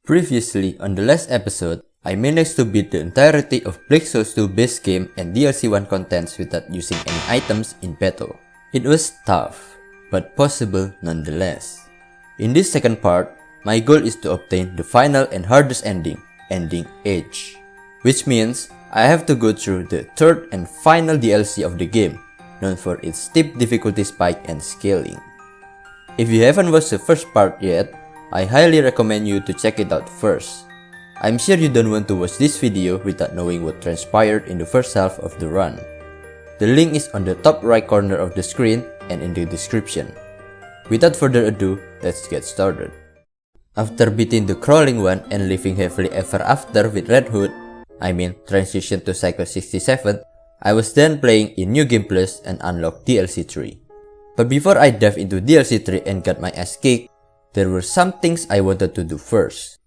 Previously, on the last episode, I managed to beat the entirety of Black Souls 2 base game and DLC 1 contents without using any items in battle. It was tough, but possible nonetheless. In this second part, my goal is to obtain the final and hardest ending, Ending Age. Which means, I have to go through the third and final DLC of the game, known for its steep difficulty spike and scaling. If you haven't watched the first part yet, I highly recommend you to check it out first. I'm sure you don't want to watch this video without knowing what transpired in the first half of the run. The link is on the top right corner of the screen and in the description. Without further ado, let's get started. After beating the crawling one and living happily ever after with Red Hood, transition to Cycle 67, I was then playing in New Game Plus and unlocked DLC 3. But before I dive into DLC 3 and got my ass kicked, there were some things I wanted to do first.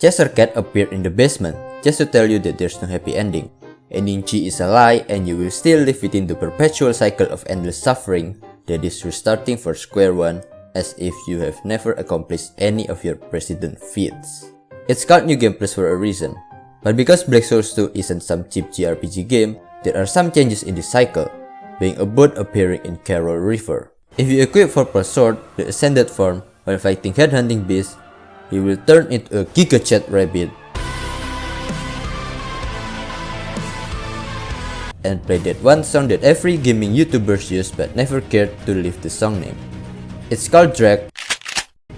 Chester Cat appeared in the basement just to tell you that there's no happy ending. Ending G is a lie and you will still live within the perpetual cycle of endless suffering that is restarting for square one as if you have never accomplished any of your precedent feats. It's called New Game Plus for a reason, but because Black Souls 2 isn't some cheap JRPG game, there are some changes in this cycle, being a boat appearing in Carroll River. If you equip Purple Sword, the Ascended form, while fighting headhunting beasts, you will turn into a Giga Chat Rabbit and play that one song that every gaming YouTubers use but never cared to leave the song name. It's called Drag.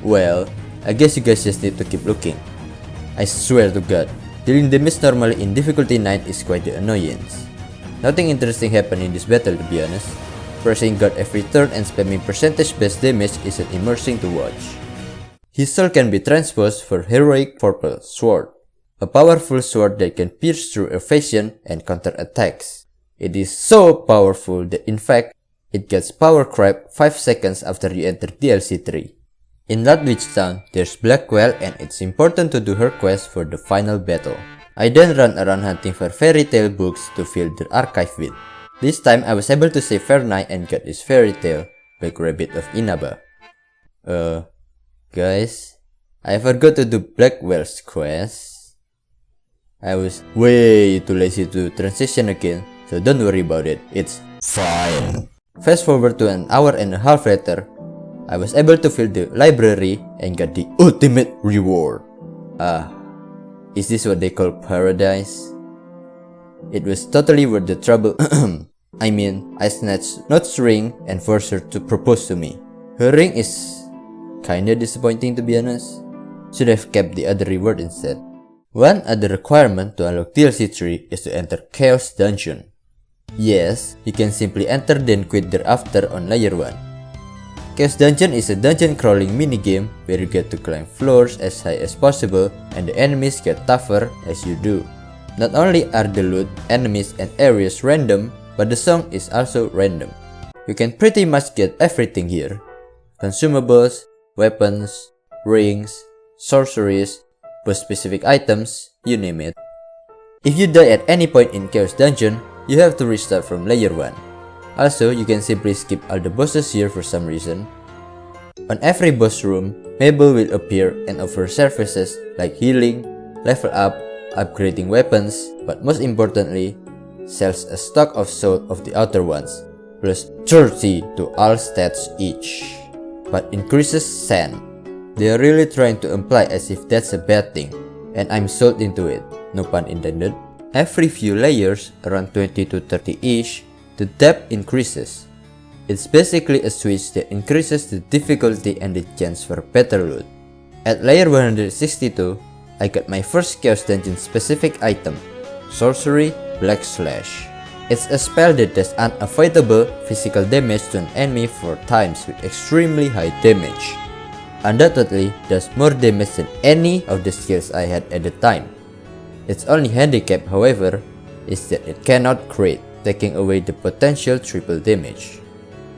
Well, I guess you guys just need to keep looking. I swear to God, dealing damage normally in difficulty 9 is quite the annoyance. Nothing interesting happened in this battle to be honest. Pressing guard every turn and spamming percentage based damage isn't immersing to watch. His soul can be transposed for Heroic Purple Sword, a powerful sword that can pierce through evasion and counter attacks. It is so powerful that in fact, it gets power creep 5 seconds after you enter DLC 3. In Ludwig Town, there's Blackwell and it's important to do her quest for the final battle. I then run around hunting for fairy tale books to fill the archive with. This time I was able to save Fair Knight and get this fairy tale, Black Rabbit of Inaba. Guys, I forgot to do Blackwell's quest. I was way too lazy to transition again, so don't worry about it, it's fine. Fast forward to an hour and a half later, I was able to fill the library and got the ultimate reward. Is this what they call paradise? It was totally worth the trouble. I snatched Not's ring and forced her to propose to me. Her ring is kinda disappointing to be honest. Should have kept the other reward instead. One other requirement to unlock DLC 3 is to enter Chaos Dungeon. Yes, you can simply enter then quit thereafter on layer 1. Chaos Dungeon is a dungeon crawling minigame where you get to climb floors as high as possible and the enemies get tougher as you do. Not only are the loot, enemies and areas random, but the song is also random. You can pretty much get everything here. Consumables, weapons, rings, sorceries, boss-specific items, you name it. If you die at any point in Chaos Dungeon, you have to restart from layer 1. Also, you can simply skip all the bosses here for some reason. On every boss room, Mabel will appear and offer services like healing, level up, upgrading weapons, but most importantly, sells a stock of soul of the outer ones, plus 30 to all stats each, but increases sand. They are really trying to imply as if that's a bad thing, and I'm sold into it, no pun intended. Every few layers, around 20 to 30 each, the depth increases. It's basically a switch that increases the difficulty and the chance for better loot. At layer 162, I got my first Chaos Dungeon specific item, Sorcery Black Slash. It's a spell that does unavoidable physical damage to an enemy 4 times with extremely high damage. Undoubtedly does more damage than any of the skills I had at the time. Its only handicap, however, is that it cannot crit, taking away the potential triple damage.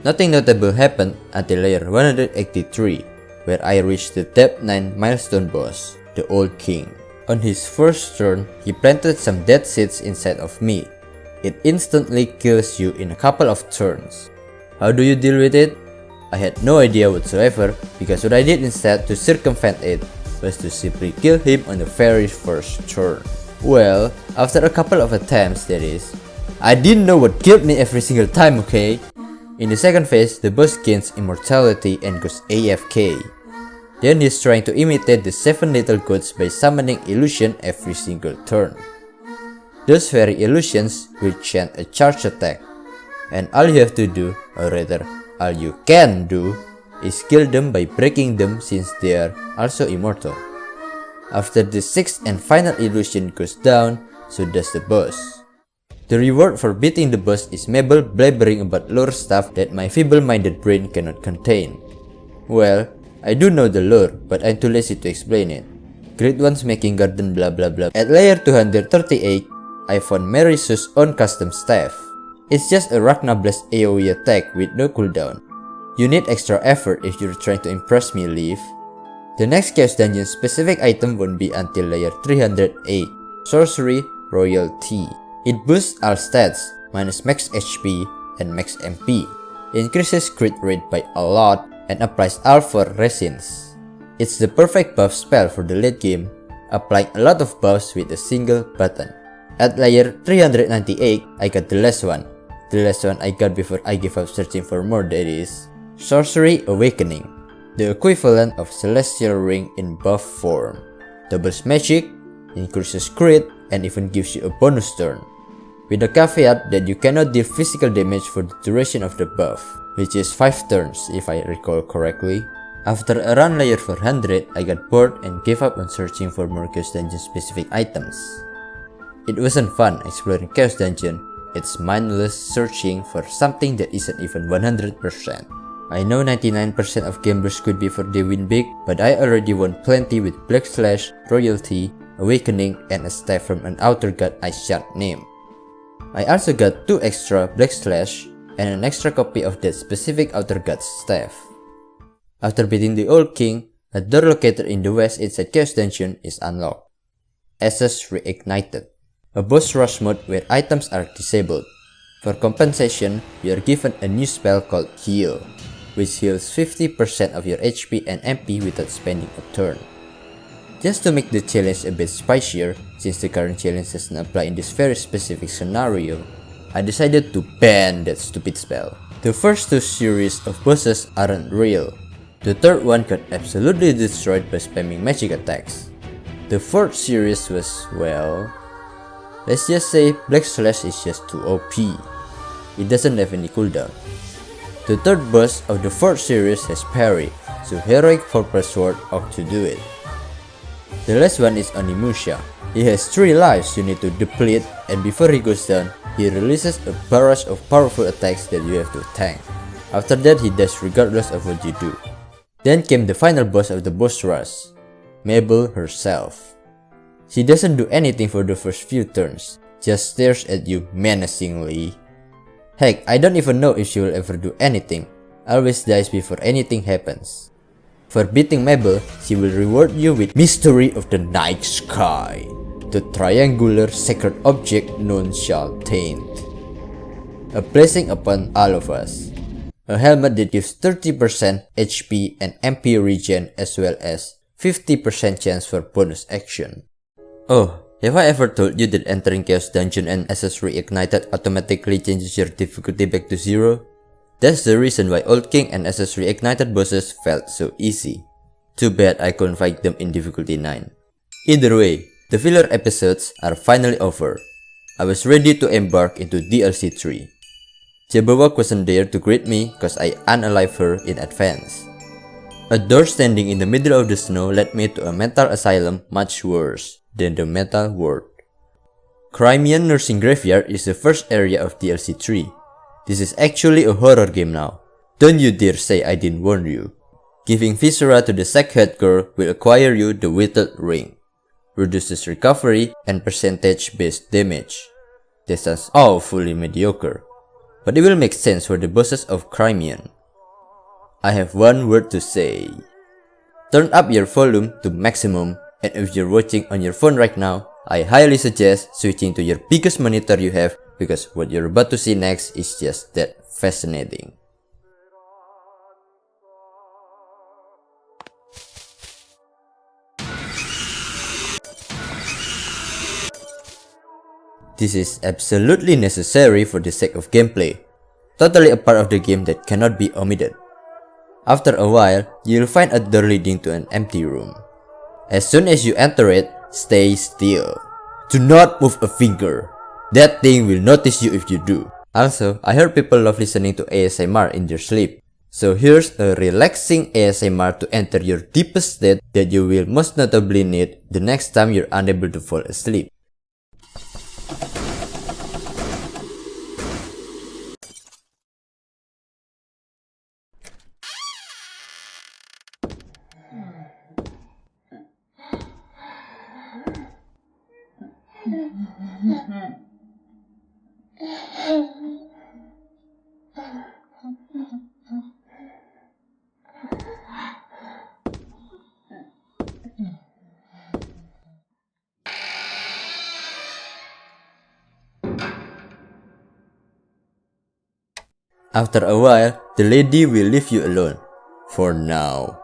Nothing notable happened until layer 183, where I reached the Depth 9 milestone boss, the Old King. On his first turn, he planted some dead seeds inside of me. It instantly kills you in a couple of turns. How do you deal with it? I had no idea whatsoever because what I did instead to circumvent it was to simply kill him on the very first turn. Well, after a couple of attempts that is, I didn't know what killed me every single time, okay? In the second phase, the boss gains immortality and goes AFK. Then he's trying to imitate the 7 little gods by summoning illusion every single turn. Those very illusions will chant a charge attack, and all you have to do, or rather, all you can do, is kill them by breaking them since they are also immortal. After the 6th and final illusion goes down, so does the boss. The reward for beating the boss is Mabel blabbering about lore stuff that my feeble-minded brain cannot contain. Well, I do know the lore, but I'm too lazy to explain it. Great ones making garden blah blah blah. At layer 238, I found Marysu's own custom staff. It's just a Ragna Blast AoE attack with no cooldown. You need extra effort if you're trying to impress me, Leaf. The next Chaos Dungeon specific item won't be until layer 308, Sorcery Royalty. It boosts all stats, minus max HP and max MP, increases crit rate by a lot, and applies all 4 resins. It's the perfect buff spell for the late game, applying a lot of buffs with a single button. At layer 398, I got the last one. The last one I got before I gave up searching for more, that is Sorcery Awakening, the equivalent of Celestial Ring in buff form. Doubles magic, increases crit, and even gives you a bonus turn, with the caveat that you cannot deal physical damage for the duration of the buff, which is 5 turns if I recall correctly. After around layer 400, I got bored and gave up on searching for more Chaos Dungeon specific items. It wasn't fun exploring Chaos Dungeon, it's mindless searching for something that isn't even 100%. I know 99% of gamblers could be for they win big, but I already won plenty with Black Slash, Royalty, Awakening, and a staff from an outer god I shan't name. I also got 2 extra Black Slash and an extra copy of that specific outer god's staff. After beating the Old King, a door located in the west inside Chaos Dungeon is unlocked. Essence Reignited, a boss rush mode where items are disabled. For compensation, you are given a new spell called Heal, which heals 50% of your HP and MP without spending a turn. Just to make the challenge a bit spicier, since the current challenge doesn't apply in this very specific scenario, I decided to ban that stupid spell. The first 2 series of bosses aren't real. The third one got absolutely destroyed by spamming magic attacks. The fourth series was, well, let's just say Black Slash is just too OP. It doesn't have any cooldown. The third boss of the fourth series has parry, so Heroic Purple Sword ought to do it. The last one is Onimusha. He has 3 lives you need to deplete, and before he goes down, he releases a barrage of powerful attacks that you have to tank. After that, he dies regardless of what you do. Then came the final boss of the boss rush, Mabel herself. She doesn't do anything for the first few turns, just stares at you menacingly. Heck, I don't even know if she will ever do anything, always dies before anything happens. For beating Mabel, she will reward you with Mystery of the Night Sky, the triangular sacred object none shall taint. A blessing upon all of us. A helmet that gives 30% HP and MP regen as well as 50% chance for bonus action. Oh, have I ever told you that entering Chaos Dungeon and SS Reignited automatically changes your difficulty back to 0? That's the reason why Old King and SS Reignited bosses felt so easy. Too bad I couldn't fight them in difficulty 9. Either way, the filler episodes are finally over. I was ready to embark into DLC 3. Jabberwock wasn't there to greet me cause I unalived her in advance. A door standing in the middle of the snow led me to a mental asylum much worse than the metal world. Crimean Nursing Graveyard is the first area of DLC 3. This is actually a horror game now. Don't you dare say I didn't warn you. Giving Viscera to the sackhead girl will acquire you the Whittled Ring. Reduces recovery and percentage based damage. This sounds awfully mediocre, but it will make sense for the bosses of Crimean. I have one word to say. Turn up your volume to maximum, and if you're watching on your phone right now, I highly suggest switching to your biggest monitor you have because what you're about to see next is just that fascinating. This is absolutely necessary for the sake of gameplay, totally a part of the game that cannot be omitted. After a while, you'll find a door leading to an empty room. As soon as you enter it, stay still. Do not move a finger. That thing will notice you if you do. Also, I heard people love listening to ASMR in their sleep. So here's a relaxing ASMR to enter your deepest state that you will most notably need the next time you're unable to fall asleep. After a while, the lady will leave you alone. For now.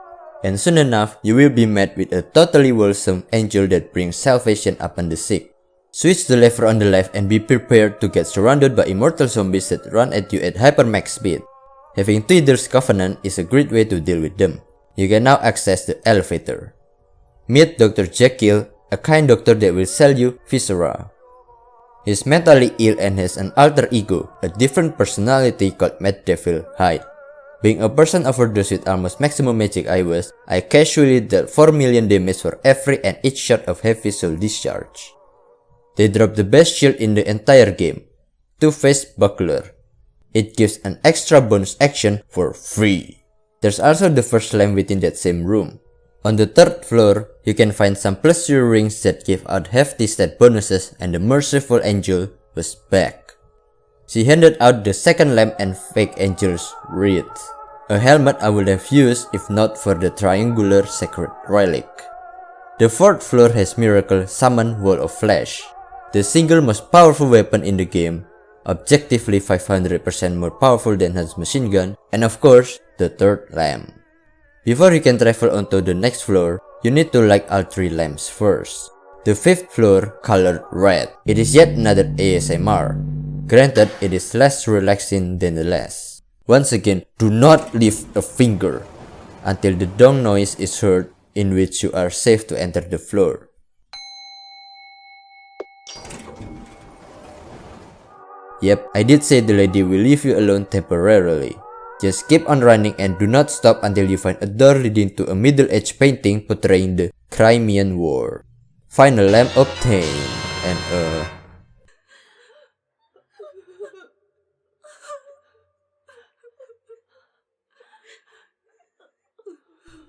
And soon enough, you will be met with a totally wholesome angel that brings salvation upon the sick. Switch the lever on the left and be prepared to get surrounded by immortal zombies that run at you at hypermax speed. Having Twiddler's Covenant is a great way to deal with them. You can now access the elevator. Meet Dr. Jekyll, a kind doctor that will sell you viscera. He's mentally ill and has an alter ego, a different personality called Mad Devil Hyde. Being a person overdosed with almost maximum magic I casually dealt 4 million damage for every and each shot of heavy soul discharge. They dropped the best shield in the entire game, Two-Faced Buckler. It gives an extra bonus action for free. There's also the first lamp within that same room. On the 3rd floor, you can find some pleasure rings that give out hefty stat bonuses, and the merciful angel was back. She handed out the 2nd lamp and fake angel's wreath, a helmet I would have used if not for the triangular sacred relic. The 4th floor has Miracle Summon Wall of Flesh, the single most powerful weapon in the game, objectively 500% more powerful than Han's machine gun, and of course, the 3rd lamp. Before you can travel onto the next floor, you need to light all 3 lamps first. The 5th floor, colored red. It is yet another ASMR. Granted, it is less relaxing than the last. Once again, do not lift a finger until the dong noise is heard, in which you are safe to enter the floor. Yep, I did say the lady will leave you alone temporarily. Just keep on running and do not stop until you find a door leading to a middle-aged painting portraying the Crimean War. Final lamp obtained, and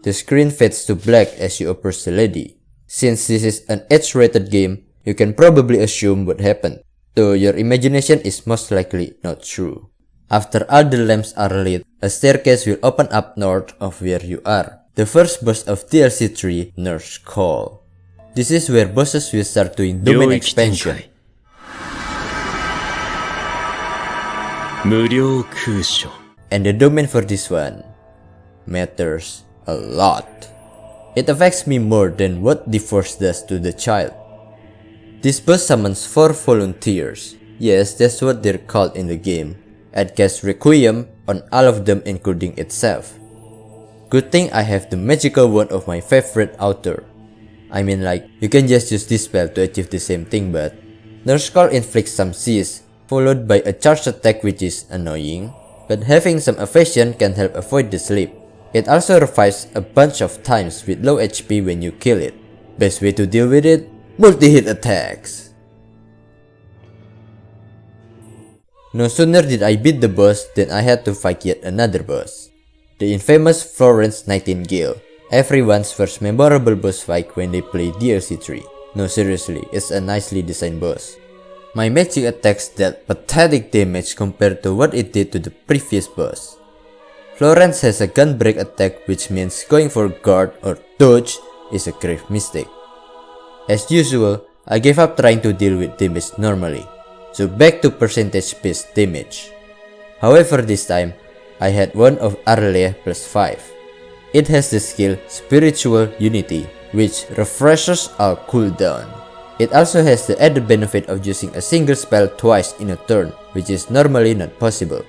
the screen fades to black as you approach the lady. Since this is an age-rated game, you can probably assume what happened, though your imagination is most likely not true. After all the lamps are lit, a staircase will open up north of where you are. The first boss of DLC 3, Nurse Call. This is where bosses will start doing domain expansion. And the domain for this one matters a lot. It affects me more than what the Force does to the child. This boss summons 4 volunteers. Yes, that's what they're called in the game. And cast Requiem on all of them including itself. Good thing I have the magical wand of my favorite author. I mean, like, you can just use this spell to achieve the same thing, but Nurse Call inflicts some seize, followed by a charge attack which is annoying, but having some evasion can help avoid the sleep. It also revives a bunch of times with low HP when you kill it. Best way to deal with it? Multi-hit attacks. No sooner did I beat the boss than I had to fight yet another boss. The infamous Florence Nightingale, everyone's first memorable boss fight when they play DLC 3. No, seriously, it's a nicely designed boss. My magic attacks dealt pathetic damage compared to what it did to the previous boss. Florence has a gun break attack, which means going for guard or dodge is a grave mistake. As usual, I gave up trying to deal with damage normally, so back to percentage based damage. However, this time, I had one of Arlea plus 5. It has the skill Spiritual Unity, which refreshes our cooldown. It also has the added benefit of using a single spell twice in a turn, which is normally not possible.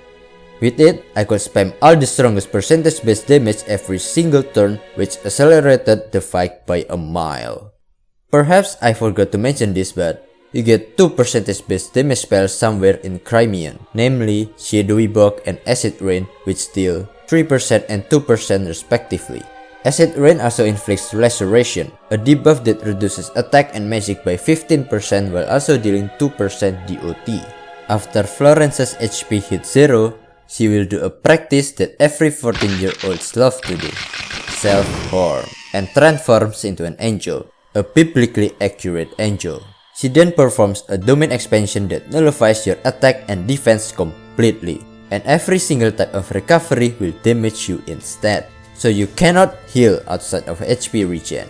With it, I could spam all the strongest percentage based damage every single turn, which accelerated the fight by a mile. Perhaps I forgot to mention this, but you get 2 percentage based damage spells somewhere in Crimean, namely Shadowy Bog and Acid Rain, which deal 3% and 2% respectively. Acid Rain also inflicts Laceration, a debuff that reduces attack and magic by 15% while also dealing 2% DOT. After Florence's HP hits 0, she will do a practice that every 14-year-olds love to do, self-harm, and transforms into an angel, a biblically accurate angel. She then performs a domain expansion that nullifies your attack and defense completely, and every single type of recovery will damage you instead, so you cannot heal outside of HP regen.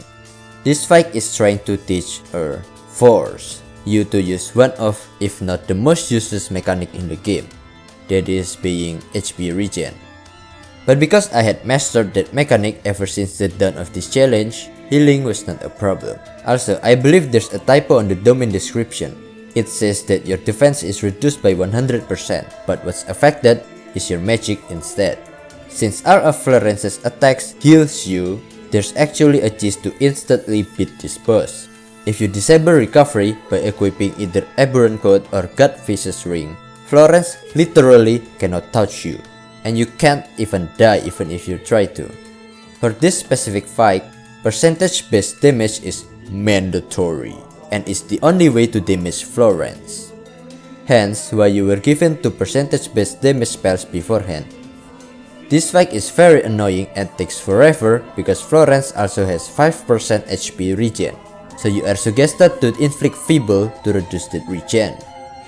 This fight is trying to teach her, force you to use one of, if not the most useless mechanic in the game, that is being HP regen. But because I had mastered that mechanic ever since the dawn of this challenge, healing was not a problem. Also, I believe there's a typo on the domain description. It says that your defense is reduced by 100%, but what's affected is your magic instead. Since all of Florence's attacks heals you, there's actually a cheese to instantly beat this boss. If you disable recovery by equipping either Aberrant Coat or Godfish's Ring, Florence literally cannot touch you, and you can't even die even if you try to. For this specific fight, percentage-based damage is mandatory, and is the only way to damage Florence. Hence why you were given 2 percentage-based damage spells beforehand. This fight is very annoying and takes forever because Florence also has 5% HP regen, so you are suggested to inflict Feeble to reduce that regen.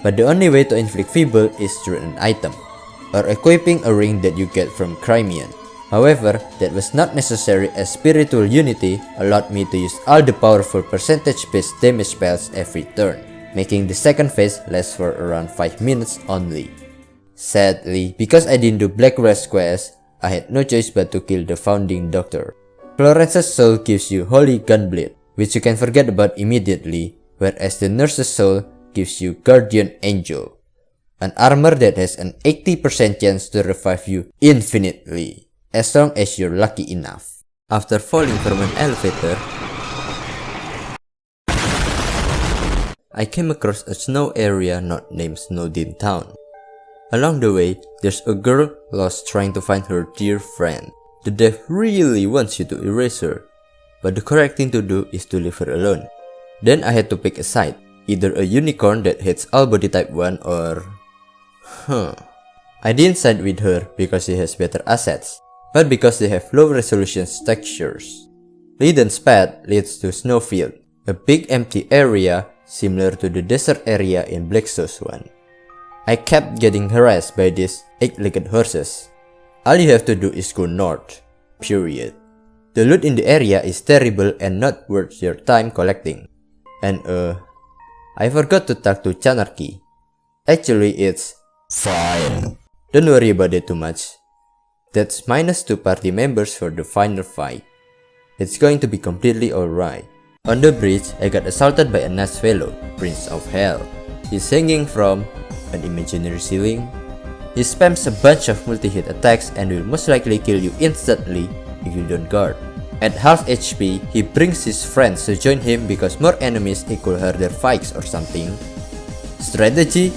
But the only way to inflict Feeble is through an item, or equipping a ring that you get from Crimean. However, that was not necessary as Spiritual Unity allowed me to use all the powerful percentage-based damage spells every turn, making the second phase last for around 5 minutes only. Sadly, because I didn't do Blackwell's quest, I had no choice but to kill the founding doctor. Florence's soul gives you Holy Gunblade, which you can forget about immediately, whereas the nurse's soul gives you Guardian Angel, an armor that has an 80% chance to revive you infinitely, as long as you're lucky enough. After falling from an elevator, I came across a snow area not named Snowdin Town. Along the way, there's a girl lost trying to find her dear friend. The dev really wants you to erase her, but the correct thing to do is to leave her alone. Then I had to pick a side, either a unicorn that hits all body type 1 or... I didn't side with her because she has better assets, but because they have low resolution textures. Leiden's path leads to Snowfield, a big empty area similar to the desert area in Black Souls 1. I kept getting harassed by these 8-legged horses. All you have to do is go north, period. The loot in the area is terrible and not worth your time collecting. And I forgot to talk to Chanarchy. Actually, it's fine. Don't worry about it too much. That's -2 party members for the final fight. It's going to be completely alright. On the bridge, I got assaulted by a nice fellow, Prince of Hell. He's hanging from an imaginary ceiling. He spams a bunch of multi-hit attacks and will most likely kill you instantly if you don't guard. At half HP, he brings his friends to join him because more enemies equal harder fights or something. Strategy?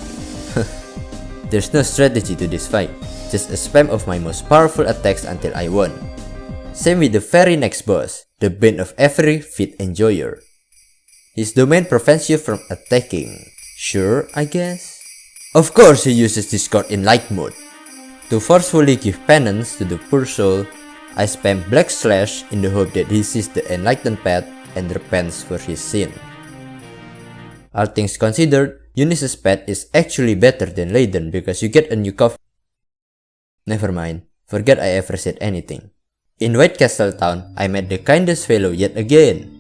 There's no strategy to this fight, just a spam of my most powerful attacks until I won. Same with the very next boss, the bane of every fit enjoyer. His domain prevents you from attacking. Sure, I guess? Of course he uses Discord in light mode. To forcefully give penance to the poor soul, I spam Black Slash in the hope that he sees the enlightened path and repents for his sin. All things considered, Eunice's path is actually better than Leiden because you get a new coffee. Never mind, forget I ever said anything. In White Castle Town, I met the kindest fellow yet again.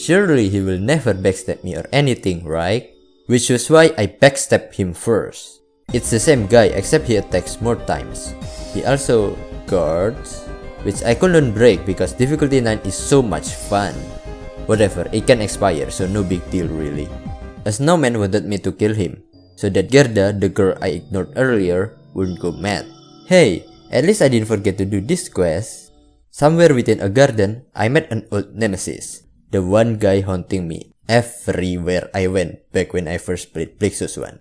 Surely he will never backstab me or anything, right? Which was why I backstabbed him first. It's the same guy except he attacks more times. He also guards, which I couldn't break because difficulty 9 is so much fun. whatever, it can expire, so no big deal really. A snowman wanted me to kill him, so that Gerda, the girl I ignored earlier, wouldn't go mad. Hey, at least I didn't forget to do this quest. Somewhere within a garden, I met an old nemesis, the one guy haunting me everywhere I went back when I first played Plexus 1.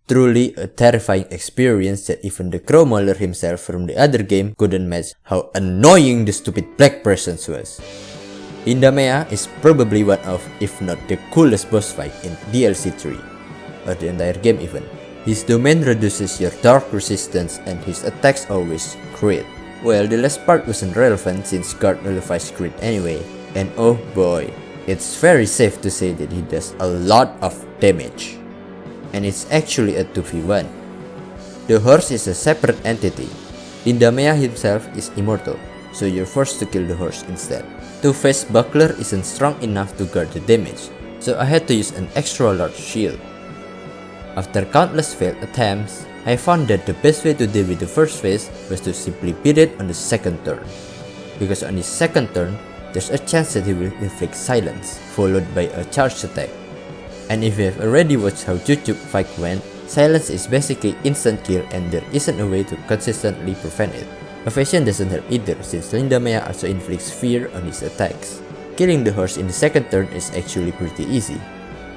Truly a terrifying experience that even the Crowmauler himself from the other game couldn't match how annoying the stupid black person was. Indamea is probably one of, if not the coolest boss fight in DLC 3, or the entire game even. His domain reduces your dark resistance and his attacks always crit. Well, the last part wasn't relevant since guard nullifies crit anyway, and oh boy, it's very safe to say that he does a lot of damage. And it's actually a 2v1. The horse is a separate entity. Indamea himself is immortal, so you're forced to kill the horse instead. Two-faced buckler isn't strong enough to guard the damage, so I had to use an extra large shield. After countless failed attempts, I found that the best way to deal with the first phase was to simply beat it on the second turn. Because on his second turn, there's a chance that he will inflict silence, followed by a charge attack. And if you have already watched how Jujutsu fight went, silence is basically instant kill and there isn't a way to consistently prevent it. Evasion doesn't help either since Indamea also inflicts fear on his attacks. Killing the horse in the second turn is actually pretty easy.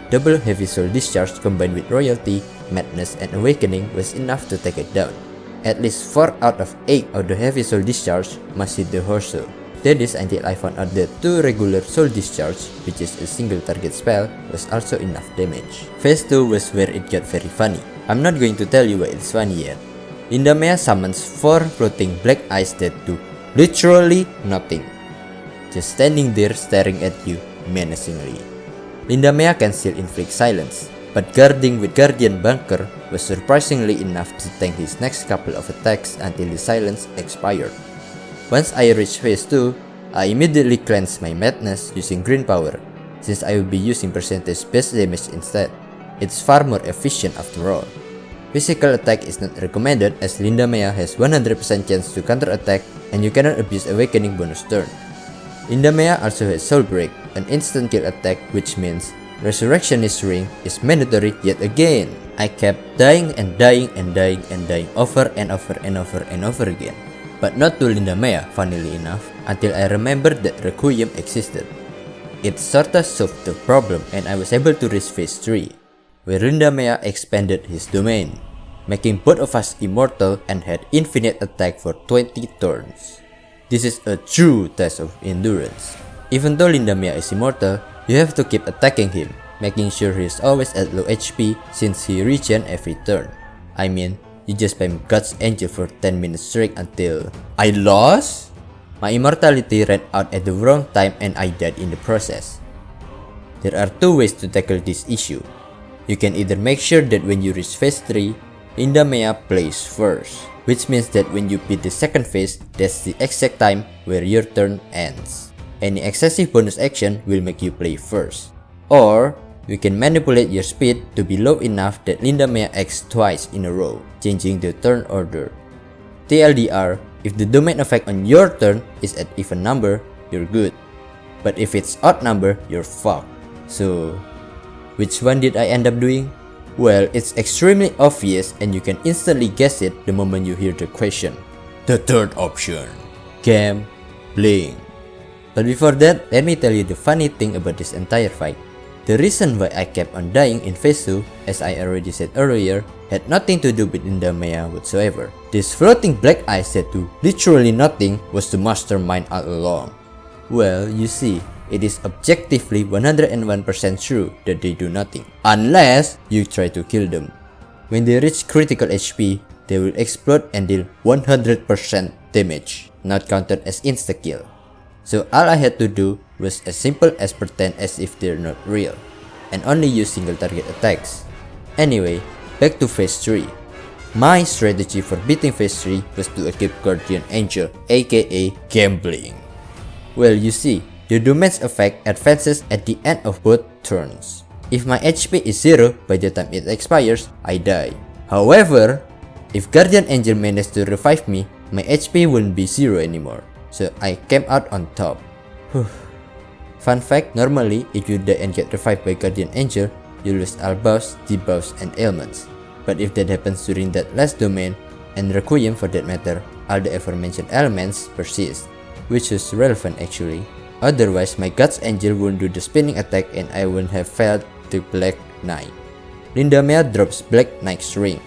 Double Heavy Soul Discharge combined with Royalty, Madness, and Awakening was enough to take it down. At least 4 out of 8 of the Heavy Soul Discharge must hit the horse though. That is until I found out that 2 regular Soul Discharge, which is a single target spell, was also enough damage. Phase 2 was where it got very funny. I'm not going to tell you why it's funny yet. Indamea summons 4 floating black eyes that do literally nothing, just standing there staring at you menacingly. Indamea can still inflict silence, but guarding with Guardian Bunker was surprisingly enough to tank his next couple of attacks until the silence expired. Once I reached phase 2, I immediately cleansed my madness using green power, since I will be using percentage based damage instead. It's far more efficient after all. Physical attack is not recommended as Indamea has 100% chance to counter attack and you cannot abuse Awakening bonus turn. Indamea also has Soul Break, an instant kill attack, which means Resurrectionist Ring is mandatory yet again. I kept dying and dying and dying and dying over and over and over and over again. But not to Indamea, funnily enough, until I remembered that Requiem existed. It sorta solved the problem and I was able to reach phase 3, where Indamea expanded his domain, making both of us immortal and had infinite attack for 20 turns. This is a true test of endurance. Even though Indamea is immortal, you have to keep attacking him, making sure he is always at low HP since he regen every turn. I mean, you just spam God's Angel for 10 minutes straight until I lost? My immortality ran out at the wrong time and I died in the process. There are 2 ways to tackle this issue. You can either make sure that when you reach phase 3, Indamea plays first, which means that when you beat the second phase, that's the exact time where your turn ends. Any excessive bonus action will make you play first. Or, you can manipulate your speed to be low enough that Indamea acts twice in a row, changing the turn order. TLDR, if the domain effect on your turn is at even number, you're good. But if it's odd number, you're fucked. So, which one did I end up doing? Well, it's extremely obvious and you can instantly guess it the moment you hear the question. The third option, gambling. But before that, let me tell you the funny thing about this entire fight. The reason why I kept on dying in phase 2, as I already said earlier, had nothing to do with Indamea whatsoever. This floating black eyes that do literally nothing was the mastermind all along. Well, you see, it is objectively 101% true that they do nothing, unless you try to kill them. When they reach critical HP, they will explode and deal 100% damage, not counted as insta-kill. So all I had to do was as simple as pretend as if they're not real, and only use single target attacks. Anyway, back to phase 3. My strategy for beating phase 3 was to equip Guardian Angel, aka gambling. Well, you see, the domain's effect advances at the end of both turns. If my HP is 0 by the time it expires, I die. However, if Guardian Angel managed to revive me, my HP wouldn't be 0 anymore, so I came out on top. Fun fact, normally if you die and get revived by Guardian Angel, you lose all buffs, debuffs, and ailments. But if that happens during that last domain, and Requiem for that matter, all the aforementioned elements persist, which is relevant actually. Otherwise, my God's Angel won't do the spinning attack and I wouldn't have failed the Black Knight. Lindamea drops Black Knight's ring.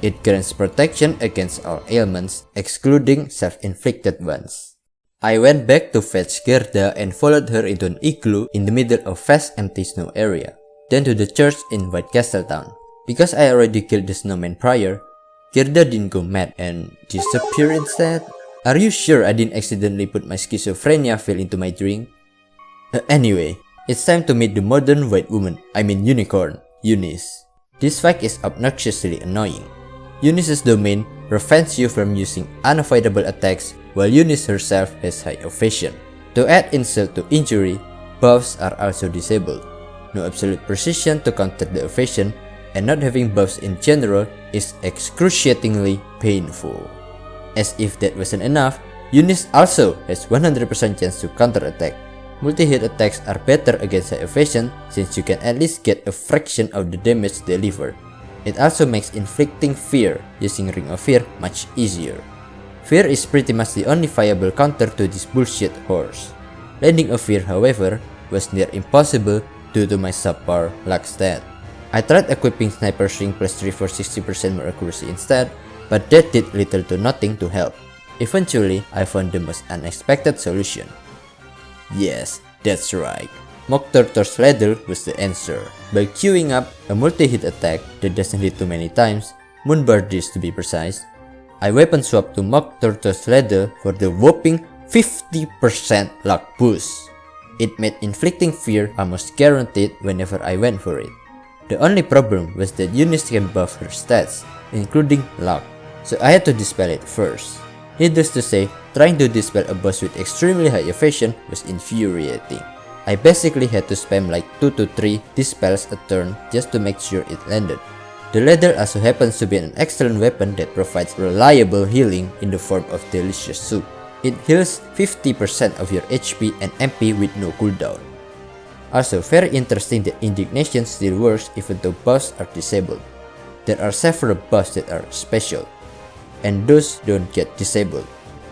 It grants protection against all ailments, excluding self-inflicted ones. I went back to fetch Gerda and followed her into an igloo in the middle of vast empty snow area, then to the church in White Castle Town. Because I already killed the snowman prior, Gerda didn't go mad and disappear instead. Are you sure I didn't accidentally put my schizophrenia feel into my drink? Anyway, it's time to meet the modern white woman, unicorn, Eunice. This fact is obnoxiously annoying. Eunice's domain prevents you from using unavoidable attacks, while Eunice herself has high evasion. To add insult to injury, buffs are also disabled. No absolute precision to counter the evasion, and not having buffs in general is excruciatingly painful. As if that wasn't enough, Eunice also has 100% chance to counterattack. Multi-hit attacks are better against high evasion since you can at least get a fraction of the damage delivered. It also makes inflicting fear using Ring of Fear much easier. Fear is pretty much the only viable counter to this bullshit horse. Landing a Fear, however, was near impossible due to my subpar luck stat. I tried equipping Sniper's Ring plus 3 for 60% more accuracy instead, but that did little to nothing to help. Eventually, I found the most unexpected solution. Yes, that's right. Mock Turtle's Ladder was the answer. By queuing up a multi-hit attack that doesn't hit too many times, Moonbar this to be precise, I weapon swapped to Mock Turtle's Ladder for the whopping 50% luck boost. It made inflicting fear almost guaranteed whenever I went for it. The only problem was that Eunice can buff her stats, including luck, so I had to dispel it first. Needless to say, trying to dispel a boss with extremely high evasion was infuriating. I basically had to spam like 2 to 3 dispels a turn just to make sure it landed. The ladder also happens to be an excellent weapon that provides reliable healing in the form of delicious soup. It heals 50% of your HP and MP with no cooldown. Also, very interesting that Indignation still works even though buffs are disabled. There are several buffs that are special, and those don't get disabled.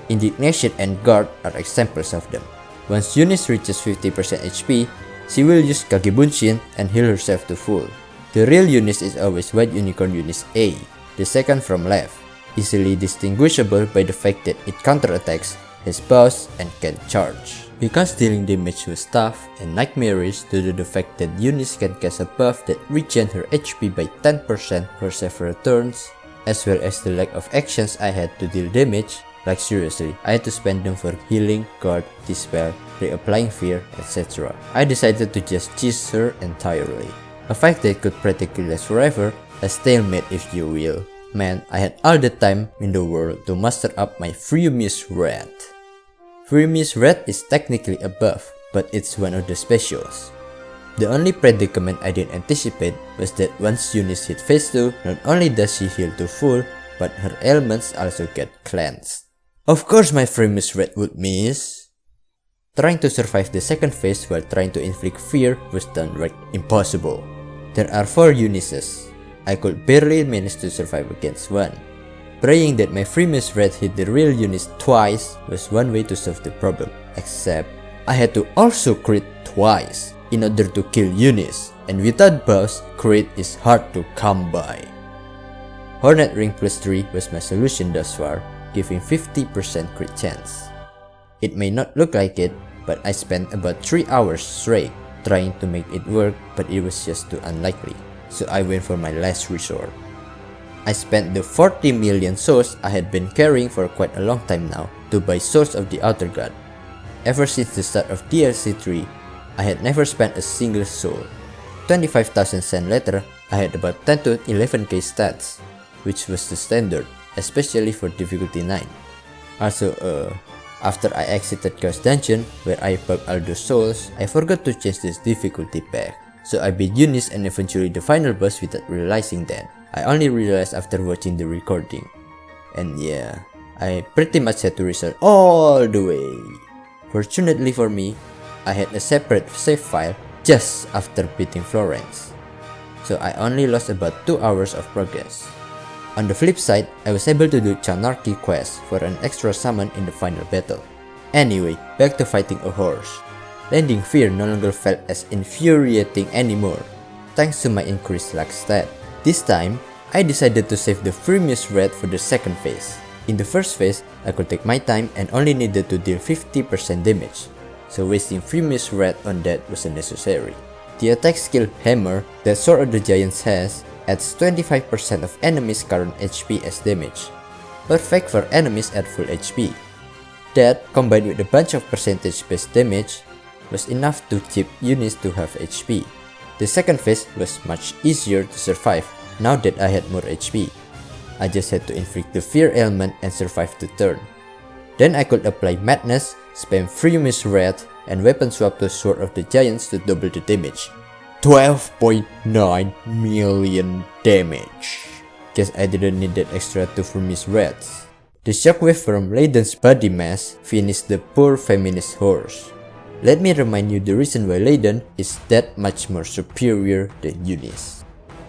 Indignation and Guard are examples of them. Once Eunice reaches 50% HP, she will use Kagebunshin and heal herself to full. The real Eunice is always White Unicorn Eunice A, the second from left, easily distinguishable by the fact that it counterattacks, has buffs, and can charge. Because dealing damage was tough and nightmarish due to the fact that Eunice can cast a buff that regens her HP by 10% for several turns, as well as the lack of actions I had to deal damage, like seriously, I had to spend them for healing, guard, dispel, reapplying fear, etc. I decided to just cheese her entirely. A fight that could practically last forever, a stalemate if you will, meant I had all the time in the world to master up my Freemus Red. Freemus Red is technically a buff, but it's one of the specials. The only predicament I didn't anticipate was that once Eunice hit phase 2, not only does she heal to full, but her ailments also get cleansed. Of course my Freemus Red would miss. Trying to survive the second phase while trying to inflict fear was downright impossible. There are 4 Eunices. I could barely manage to survive against one. Praying that my Freemus Red hit the real Eunice twice was one way to solve the problem, except I had to also crit twice in order to kill Eunice, and without buffs, crit is hard to come by. Hornet Ring plus 3 was my solution thus far, giving 50% crit chance. It may not look like it, but I spent about 3 hours straight trying to make it work, but it was just too unlikely, so I went for my last resort. I spent the 40 million souls I had been carrying for quite a long time now to buy Souls of the Outer God. Ever since the start of DLC 3, I had never spent a single soul. 25,000 Sen later, I had about 10 to 11k stats, which was the standard, especially for difficulty 9. Also, after I exited Chaos Dungeon, where I bugged all those souls, I forgot to change this difficulty pack, so I beat Eunice and eventually the final boss without realizing that. I only realized after watching the recording. And yeah, I pretty much had to restart all the way. Fortunately for me, I had a separate save file just after beating Florence, so I only lost about 2 hours of progress. On the flip side, I was able to do Chanarchy quest for an extra summon in the final battle. Anyway, back to fighting a horse. Landing Fear no longer felt as infuriating anymore, thanks to my increased luck stat. This time, I decided to save the Freemius Red for the second phase. In the first phase, I could take my time and only needed to deal 50% damage, so wasting Freemius Red on that wasn't necessary. The attack skill Hammer that Sword of the Giants has adds 25% of enemies' current HP as damage, perfect for enemies at full HP. That, combined with a bunch of percentage-based damage, was enough to keep units to half HP. The second phase was much easier to survive now that I had more HP. I just had to inflict the fear element and survive the turn. Then I could apply Madness, spam Freemius Red, and weapon swap to Sword of the Giants to double the damage. 12.9 million damage. Guess I didn't need that extra 2 Freemius Reds. The shockwave from Leiden's body mass finished the poor feminist horse. Let me remind you the reason why Leiden is that much more superior than Eunice.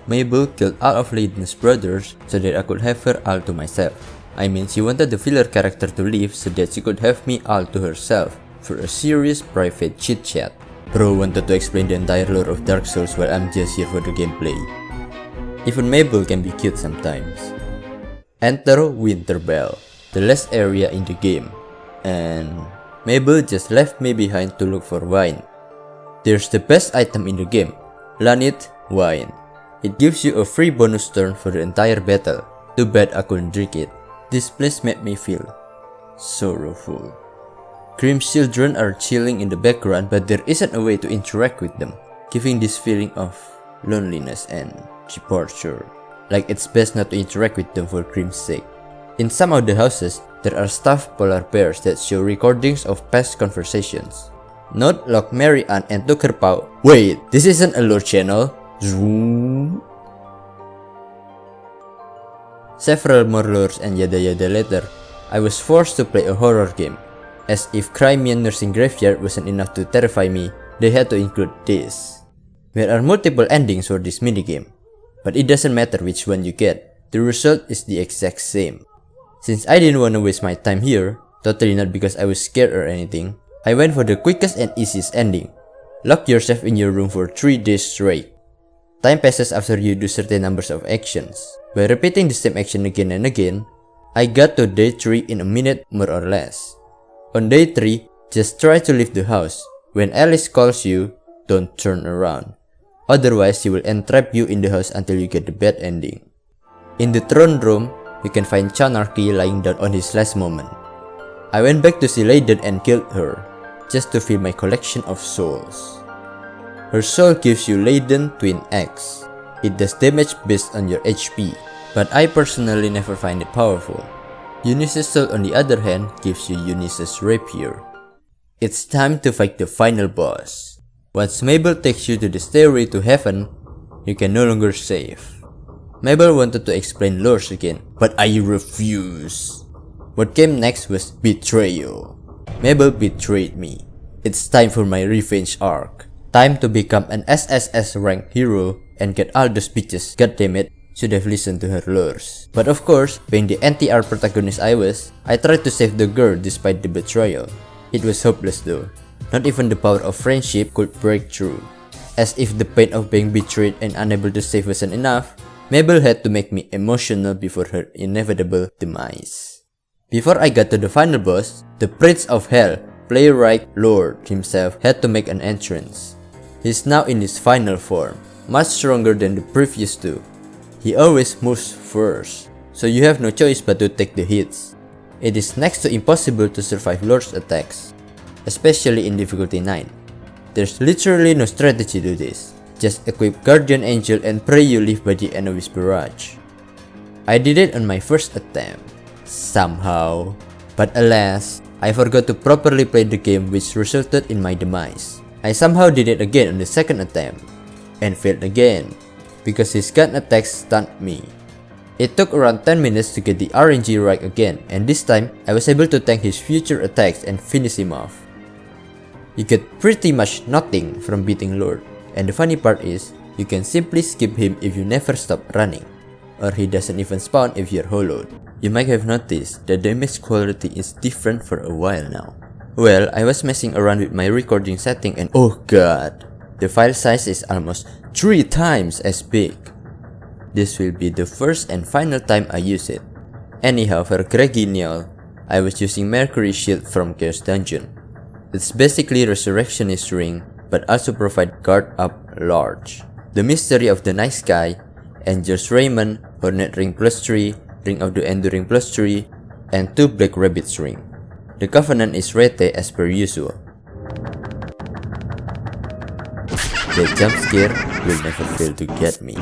Mabel killed all of Leiden's brothers so that I could have her all to myself. I mean, she wanted the filler character to leave so that she could have me all to herself for a serious private chit chat. Bro wanted to explain the entire lore of Dark Souls while I'm just here for the gameplay. Even Mabel can be cute sometimes. Enter Winterbell, the last area in the game, and Mabel just left me behind to look for wine. There's the best item in the game, Lanit Wine. It gives you a free bonus turn for the entire battle. Too bad I couldn't drink it. This place made me feel sorrowful. Grimm's children are chilling in the background, but there isn't a way to interact with them, giving this feeling of loneliness and departure. Like it's best not to interact with them for Grimm's sake. In some of the houses, there are stuffed polar bears that show recordings of past conversations. Note locked Mary Ann and took her paw. Wait, this isn't a lore channel? Zoom. Several more lures and yada yada later, I was forced to play a horror game. As if Crimean Nursing Graveyard wasn't enough to terrify me, they had to include this. There are multiple endings for this minigame, but it doesn't matter which one you get, the result is the exact same. Since I didn't want to waste my time here, totally not because I was scared or anything, I went for the quickest and easiest ending. Lock yourself in your room for 3 days straight. Time passes after you do certain numbers of actions. By repeating the same action again and again, I got to day 3 in a minute more or less. On day 3, just try to leave the house. When Alice calls you, don't turn around. Otherwise, she will entrap you in the house until you get the bad ending. In the throne room, you can find Chanarchy lying down on his last moment. I went back to see Leiden and killed her, just to fill my collection of souls. Her soul gives you Leiden Twin Axe. It does damage based on your HP, but I personally never find it powerful. Eunice's soul on the other hand gives you Eunice's rapier. It's time to fight the final boss. Once Mabel takes you to the stairway to heaven, you can no longer save. Mabel wanted to explain lores again, but I refuse. What came next was betrayal. Mabel betrayed me. It's time for my revenge arc. Time to become an SSS rank hero and get all those bitches. Goddammit, should have listened to her lures. But of course, being the anti-R protagonist I was, I tried to save the girl despite the betrayal. It was hopeless though. Not even the power of friendship could break through. As if the pain of being betrayed and unable to save wasn't enough, Mabel had to make me emotional before her inevitable demise. Before I got to the final boss, the Prince of Hell, Playwright Lord himself, had to make an entrance. He's now in his final form, much stronger than the previous two. He always moves first, so you have no choice but to take the hits. It is next to impossible to survive Lord's attacks, especially in difficulty 9. There's literally no strategy to this. Just equip Guardian Angel and pray you live by the enemy's barrage. I did it on my first attempt, somehow, but alas, I forgot to properly play the game, which resulted in my demise. I somehow did it again on the second attempt, and failed again, because his gun attacks stunned me. It took around 10 minutes to get the RNG right again, and this time, I was able to tank his future attacks and finish him off. You get pretty much nothing from beating Lord, and the funny part is, you can simply skip him if you never stop running, or he doesn't even spawn if you're hollowed. You might have noticed that the image quality is different for a while now. Well, I was messing around with my recording setting and oh god, the file size is almost 3 times as big. This will be the first and final time I use it. Anyhow, for Greginial, I was using Mercury Shield from Chaos Dungeon. It's basically Resurrectionist Ring, but also provide guard up large. The Mystery of the Night Sky, Angel's Raiment, Hornet Ring plus 3, Ring of the Enduring plus 3, and 2 Black Rabbit's Ring. The Covenant is Rete as per usual. The jump scare will never fail to get me.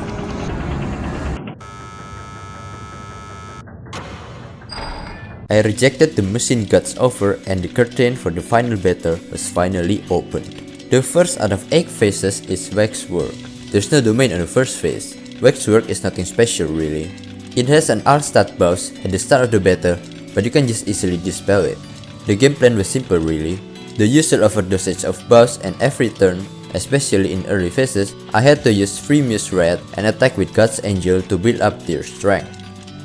I rejected the Machine God's offer and the curtain for the final battle was finally opened. The first out of 8 phases is Waxwork. There's no domain on the first phase. Waxwork is nothing special really. It has an all-stat buff at the start of the battle, but you can just easily dispel it. The game plan was simple really. The usual overdosage of buffs and every turn, especially in early phases, I had to use Freemius Red and attack with God's Angel to build up their strength.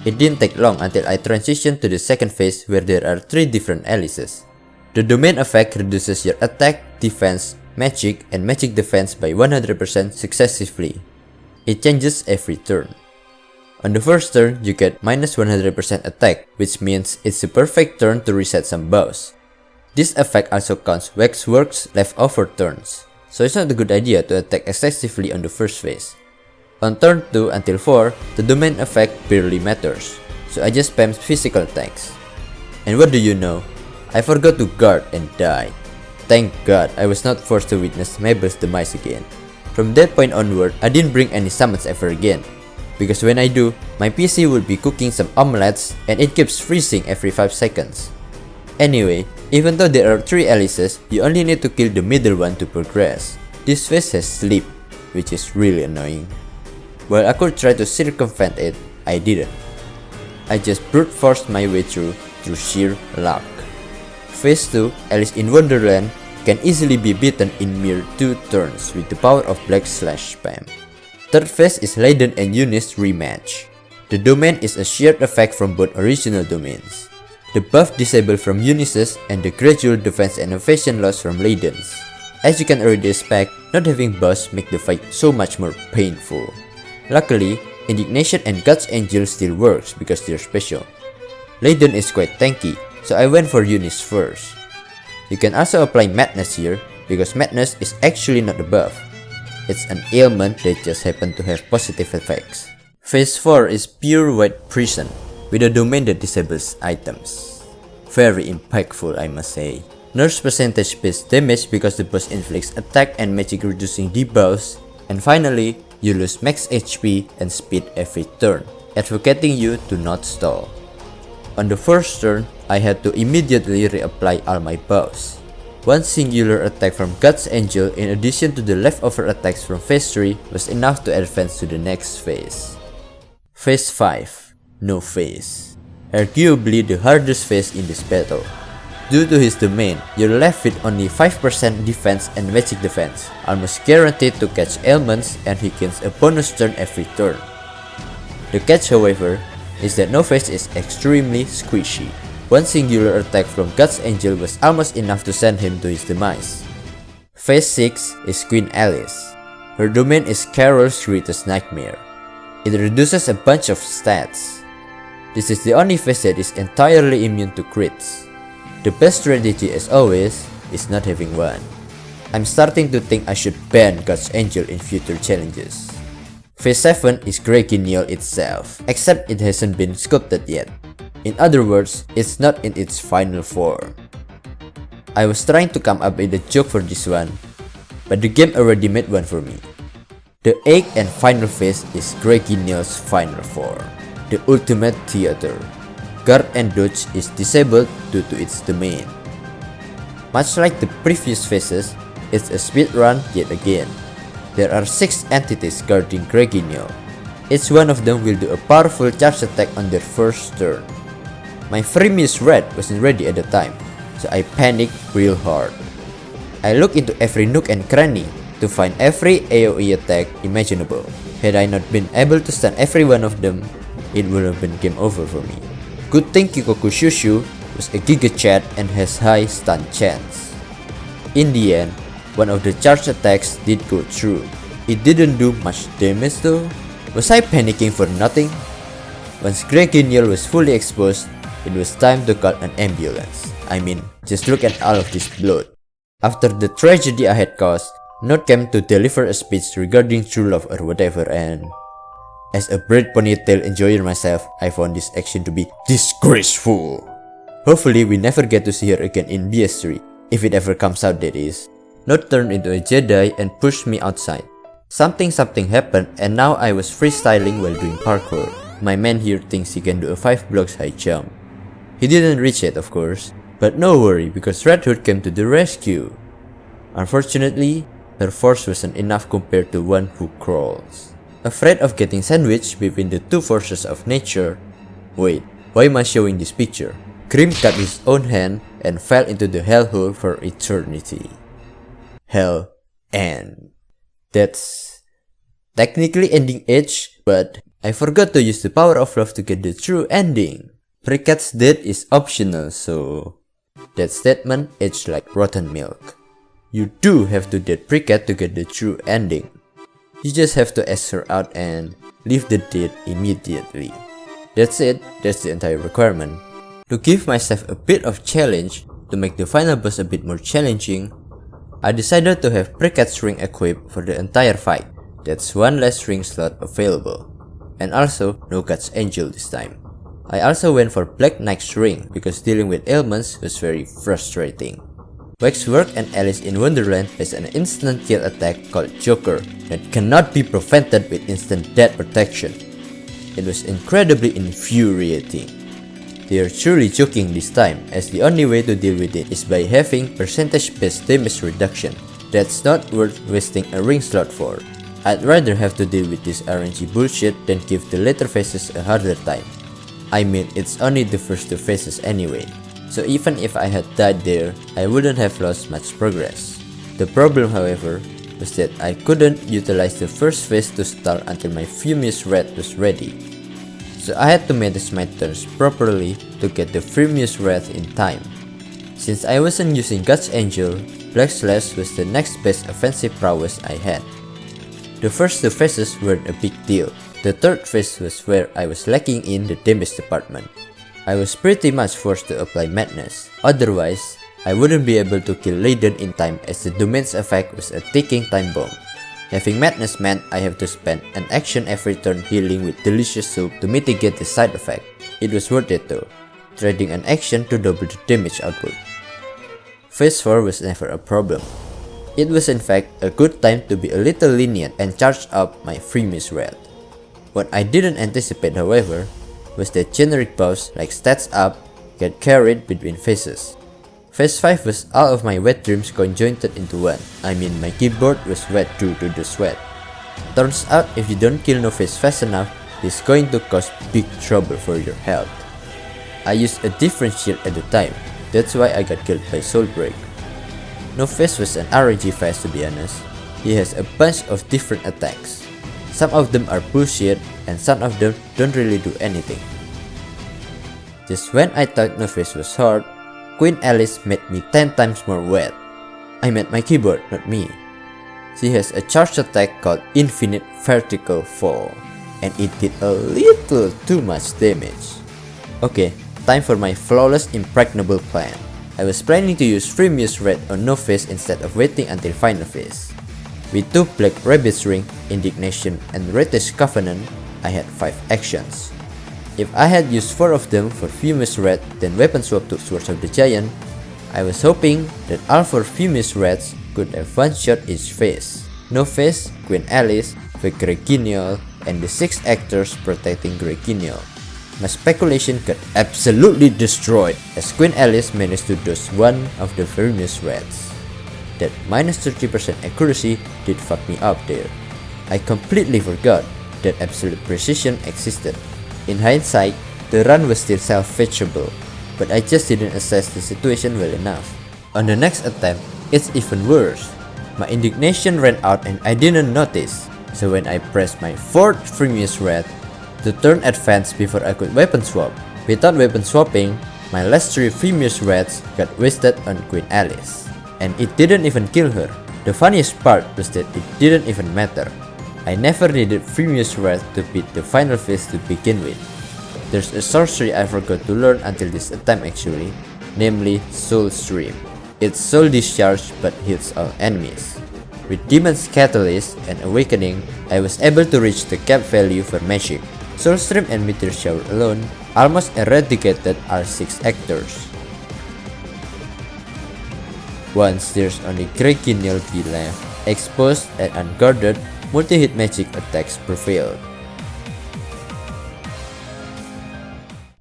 It didn't take long until I transitioned to the second phase where there are 3 different aliases. The domain effect reduces your attack, defense, magic, and magic defense by 100% successively. It changes every turn. On the first turn, you get minus 100% attack, which means it's the perfect turn to reset some buffs. This effect also counts Waxwork's leftover turns, so it's not a good idea to attack excessively on the first phase. On turn 2 until 4, the domain effect barely matters, so I just spammed physical attacks. And what do you know? I forgot to guard and died. Thank god I was not forced to witness Mabel's demise again. From that point onward, I didn't bring any summons ever again, because when I do, my PC will be cooking some omelets and it keeps freezing every 5 seconds. Anyway, even though there are 3 aliases, you only need to kill the middle one to progress. This phase has sleep, which is really annoying. While I could try to circumvent it, I didn't. I just brute forced my way through sheer luck. Phase 2, Alice in Wonderland, can easily be beaten in mere 2 turns with the power of Black Slash spam. Third phase is Leiden and Eunice rematch. The domain is a shared effect from both original domains. The buff disabled from Eunice's and the gradual defense and evasion loss from Leiden's. As you can already expect, not having buffs make the fight so much more painful. Luckily, Indignation and God's Angel still works because they're special. Leiden is quite tanky, so I went for Eunice first. You can also apply Madness here, because Madness is actually not a buff. It's an ailment that just happens to have positive effects. Phase 4 is Pure White Prison, with a domain that disables items. Very impactful, I must say. Nerfs percentage based damage because the boss inflicts attack and magic reducing debuffs, and finally, you lose max HP and speed every turn, advocating you to not stall. On the first turn, I had to immediately reapply all my buffs. One singular attack from God's Angel in addition to the leftover attacks from phase 3 was enough to advance to the next phase. Phase 5, No Phase. Arguably the hardest phase in this battle. Due to his domain, you're left with only 5% defense and magic defense, almost guaranteed to catch ailments, and he gains a bonus turn every turn. The catch, however, is that No Phase is extremely squishy. One singular attack from God's Angel was almost enough to send him to his demise. Phase 6 is Queen Alice. Her domain is Carol's greatest nightmare. It reduces a bunch of stats. This is the only phase that is entirely immune to crits. The best strategy as always is not having one. I'm starting to think I should ban God's Angel in future challenges. Phase 7 is Greginial itself, except it hasn't been sculpted yet. In other words, it's not in its final form. I was trying to come up with a joke for this one, but the game already made one for me. The 8th and final phase is Greginial's final form, the ultimate theater. Guard and Dodge is disabled due to its domain. Much like the previous phases, it's a speedrun yet again. There are 6 entities guarding Greginial. Each one of them will do a powerful charge attack on their first turn. My Freemius Red wasn't ready at the time, so I panicked real hard. I looked into every nook and cranny to find every AoE attack imaginable. Had I not been able to stun every one of them, it would have been game over for me. Good thing Kikoku Shushu was a Giga Chat and has high stun chance. In the end, one of the charge attacks did go through. It didn't do much damage though. Was I panicking for nothing? Once Greginial was fully exposed, it was time to call an ambulance. I mean, just look at all of this blood. After the tragedy I had caused, Note came to deliver a speech regarding true love or whatever, and as a braid ponytail enjoyer myself, I found this action to be disgraceful. Hopefully we never get to see her again in BS3, if it ever comes out that is. Note turned into a Jedi and pushed me outside. Something happened and now I was freestyling while doing parkour. My man here thinks he can do a 5 blocks high jump. He didn't reach it of course, but no worry because Red Hood came to the rescue. Unfortunately, her force wasn't enough compared to one who crawls. Afraid of getting sandwiched between the two forces of nature. Wait, why am I showing this picture? Grim cut his own hand and fell into the hellhole for eternity. Hell end. That's technically ending age, but I forgot to use the power of love to get the true ending. Precat's death is optional, so that statement aged like rotten milk. You do have to dead Precat to get the true ending. You just have to ask her out and leave the date immediately. That's it, that's the entire requirement. To give myself a bit of challenge, to make the final boss a bit more challenging, I decided to have Precat's ring equipped for the entire fight. That's one less ring slot available. And also, no God's Angel this time. I also went for Black Knight's ring because dealing with ailments was very frustrating. Waxwork and Alice in Wonderland has an instant kill attack called Joker that cannot be prevented with instant death protection. It was incredibly infuriating. They are truly joking this time, as the only way to deal with it is by having percentage-based damage reduction. That's not worth wasting a ring slot for. I'd rather have to deal with this RNG bullshit than give the later phases a harder time. I mean, it's only the first two phases anyway, so even if I had died there, I wouldn't have lost much progress. The problem, however, was that I couldn't utilize the first phase to stall until my Furious Red was ready. So I had to manage my turns properly to get the Furious Red in time. Since I wasn't using God's Angel, Black Slash was the next best offensive prowess I had. The first two phases weren't a big deal. The third phase was where I was lacking in the damage department. I was pretty much forced to apply Madness, otherwise, I wouldn't be able to kill Leiden in time as the domain's effect was a ticking time bomb. Having Madness meant I have to spend an action every turn healing with Delicious Soup to mitigate the side effect. It was worth it though, trading an action to double the damage output. Phase 4 was never a problem. It was in fact a good time to be a little lenient and charge up my Furious Red. What I didn't anticipate however, was that generic buffs like stats up get carried between phases. Phase 5 was all of my wet dreams conjointed into one. I mean my keyboard was wet due to the sweat. Turns out if you don't kill No Face fast enough, it's going to cause big trouble for your health. I used a different shield at the time, that's why I got killed by Soulbreak. No Face was an RNG fast to be honest. He has a bunch of different attacks. Some of them are bullshit and some of them don't really do anything. Just when I thought No Face was hard, Queen Alice made me 10 times more wet. I meant my keyboard, not me. She has a charged attack called Infinite Vertical Fall, and it did a little too much damage. Okay, time for my flawless impregnable plan. I was planning to use Furious Red on No Face instead of waiting until final phase. With 2 Black Rabbit's Ring, Indignation, and Reddish Covenant, I had 5 actions. If I had used 4 of them for Furious Red, then weapon swap to Swords of the Giant, I was hoping that all 4 Furious Reds could have one shot each phase. No Face, Queen Alice, the Greginial, and the 6 actors protecting Greginial. My speculation got absolutely destroyed as Queen Alice managed to dodge one of the Furious Reds. That minus 30% accuracy did fuck me up there. I completely forgot that absolute precision existed. In hindsight, the run was still salvageable, but I just didn't assess the situation well enough. On the next attempt, It's even worse. My indignation ran out and I didn't notice, so when I pressed my 4th Freemius Red, the turn advanced before I could weapon swap. Without weapon swapping, my last 3 Freemius Reds got wasted on Queen Alice. And it didn't even kill her. The funniest part was that it didn't even matter. I never needed Freemius Red to beat the final phase to begin with. There's a sorcery I forgot to learn until this attempt actually, namely Soul Stream. It's soul discharge but hits all enemies. With Demon's Catalyst and Awakening, I was able to reach the cap value for magic. Soul Stream and Meteor Shower alone almost eradicated R6 actors. Once there's only Greginil B left, exposed and unguarded, multi-hit magic attacks prevailed.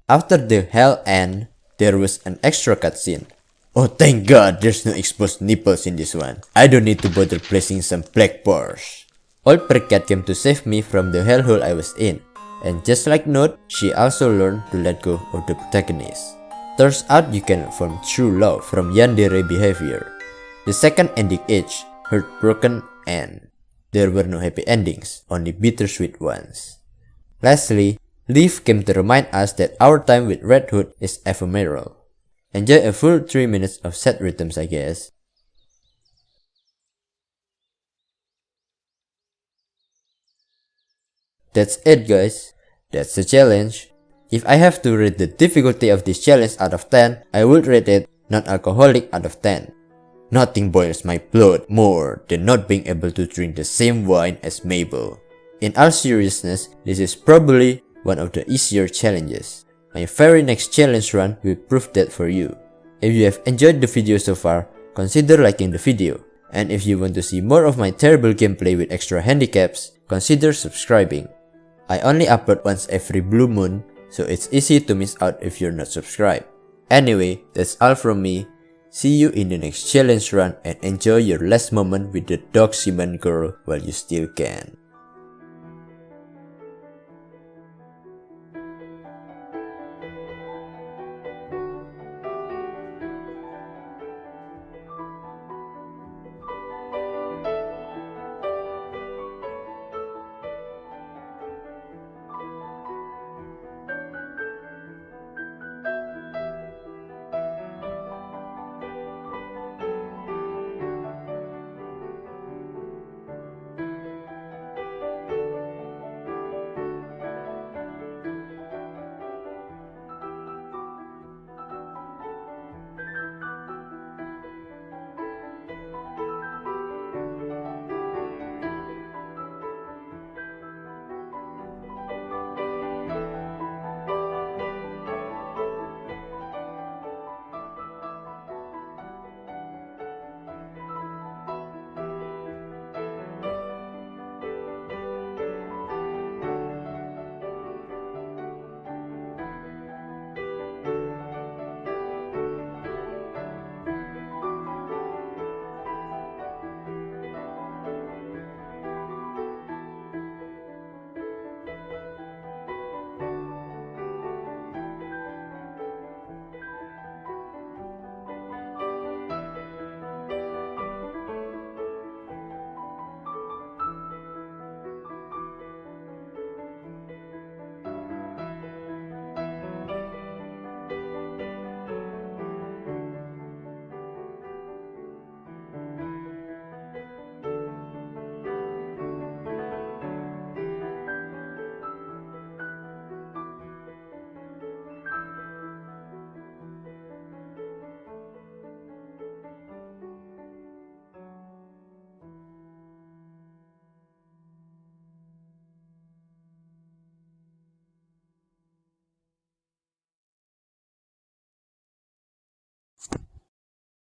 After the Hell End, there was an extra cutscene. Oh thank god there's no exposed nipples in this one. I don't need to bother placing some black bars. Old Percat came to save me from the hellhole I was in. And just like Note, she also learned to let go of the protagonist. Turns out you can form true love from yandere behavior. The second ending age, heartbroken end. There were no happy endings, only bittersweet ones. Lastly, Leaf came to remind us that our time with Red Hood is ephemeral. Enjoy a full 3 minutes of set rhythms, I guess. That's it guys. That's the challenge. If I have to rate the difficulty of this challenge out of 10, I would rate it non-alcoholic out of 10. Nothing boils my blood more than not being able to drink the same wine as Mabel. In all seriousness, this is probably one of the easier challenges. My very next challenge run will prove that for you. If you have enjoyed the video so far, consider liking the video. And if you want to see more of my terrible gameplay with extra handicaps, consider subscribing. I only upload once every blue moon, so it's easy to miss out if you're not subscribed. Anyway, that's all from me. See you in the next challenge run and enjoy your last moment with the dog semen girl while you still can.